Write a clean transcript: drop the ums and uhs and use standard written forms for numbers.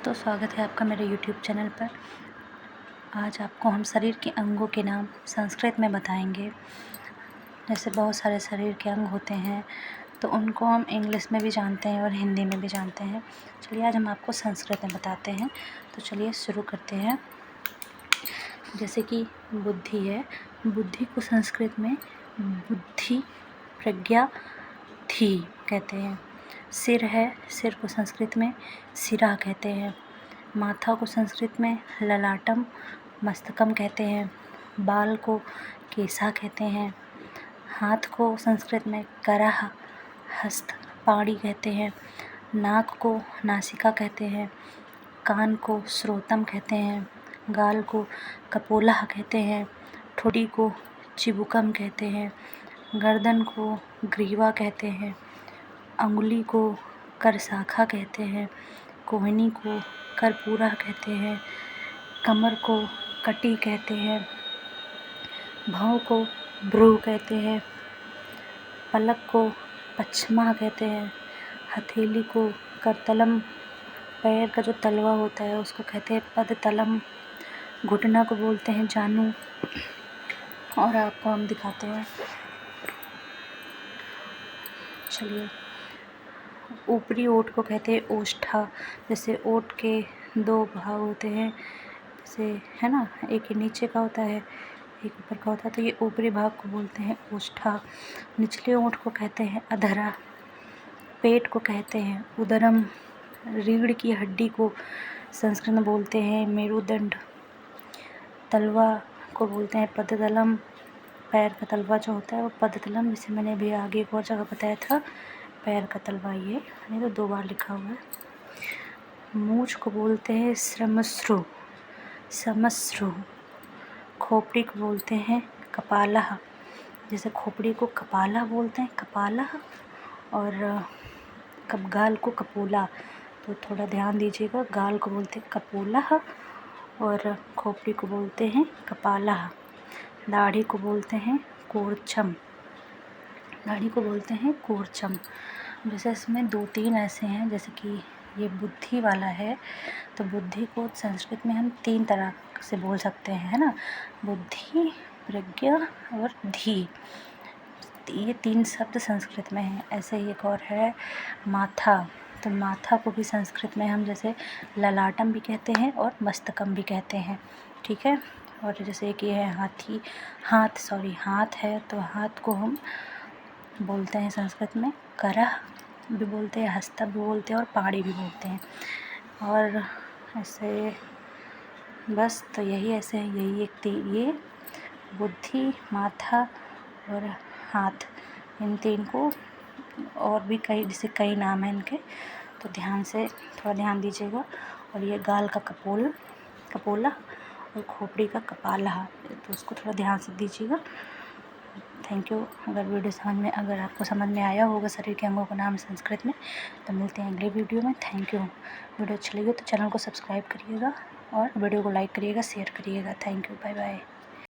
दोस्तों, स्वागत है आपका मेरे YouTube चैनल पर। आज आपको हम शरीर के अंगों के नाम संस्कृत में बताएंगे। जैसे बहुत सारे शरीर के अंग होते हैं, तो उनको हम इंग्लिश में भी जानते हैं और हिंदी में भी जानते हैं। चलिए आज हम आपको संस्कृत में बताते हैं। तो चलिए शुरू करते हैं। जैसे कि बुद्धि है, बुद्धि को संस्कृत में बुद्धि प्रज्ञा थी कहते हैं। सिर है, सिर को संस्कृत में सिरा कहते हैं। माथा को संस्कृत में ललाटम मस्तकम कहते हैं। बाल को केसा कहते हैं। हाथ को संस्कृत में करह हस्त पाणी कहते हैं। नाक को नासिका कहते हैं। कान को श्रोतम कहते हैं। गाल को कपोला कहते हैं। ठोड़ी को चिबुकम कहते हैं। गर्दन को ग्रीवा कहते हैं। अंगुली को करशाखा कहते हैं। कोहनी को कर्पूरा कहते हैं। कमर को कटी कहते हैं। भौं को भ्रू कहते हैं। पलक को पश्चिमा कहते हैं। हथेली को करतलम, पैर का जो तलवा होता है उसको कहते हैं पदतलम। घुटना को बोलते हैं जानू। और आपको हम दिखाते हैं। चलिए, ऊपरी ओठ को कहते हैं ओष्ठा। जैसे ओठ के दो भाग होते हैं, जैसे है ना, एक नीचे का होता है, एक ऊपर का होता है, तो ये ऊपरी भाग को बोलते हैं ओष्ठा। निचले ओठ को कहते हैं अधरा। पेट को कहते हैं उदरम। रीढ़ की हड्डी को संस्कृत में बोलते हैं मेरुदंड। तलवा को बोलते हैं पदतलम। पैर का तलवा जो होता है वो पदतलम, जिसे मैंने भी आगे एक और जगह बताया था। पैर का तलवा ये तो 2 बार लिखा हुआ है। मूंछ को बोलते हैं श्रमश्रु, समश्रु। खोपड़ी को बोलते हैं कपाला। जैसे खोपड़ी को कपाला बोलते हैं, कपाला। और गाल को कपोला। तो थोड़ा ध्यान दीजिएगा, गाल को बोलते हैं कपोला और खोपड़ी को बोलते हैं कपाला। दाढ़ी को बोलते हैं कोरचम, दाढ़ी को बोलते हैं कोरचम। जैसे इसमें 2-3 ऐसे हैं, जैसे कि ये बुद्धि वाला है, तो बुद्धि को संस्कृत में हम 3 तरह से बोल सकते हैं, है ना। बुद्धि, प्रज्ञा और धी, ये 3 शब्द संस्कृत में हैं। ऐसे ही एक और है माथा, तो माथा को भी संस्कृत में हम जैसे ललाटम भी कहते हैं और मस्तकम भी कहते हैं, ठीक है। और जैसे कि ये है हाथ है, तो हाथ को हम बोलते हैं संस्कृत में करह भी बोलते हैं, हस्त भी बोलते हैं और पाणी भी बोलते हैं। और ऐसे बस, तो यही ऐसे है, ये बुद्धि, माथा और हाथ, इन 3 को, और भी कई, जैसे कई नाम हैं इनके, तो थोड़ा ध्यान दीजिएगा। और ये गाल का कपोला और खोपड़ी का कपाला, तो उसको थोड़ा ध्यान से दीजिएगा। Thank you. अगर आपको समझ में आया होगा शरीर के अंगों का नाम संस्कृत में, तो मिलते हैं अगले वीडियो में। Thank you. वीडियो अच्छा लगे तो चैनल को सब्सक्राइब करिएगा और वीडियो को लाइक करिएगा, शेयर करिएगा। Thank you, bye bye.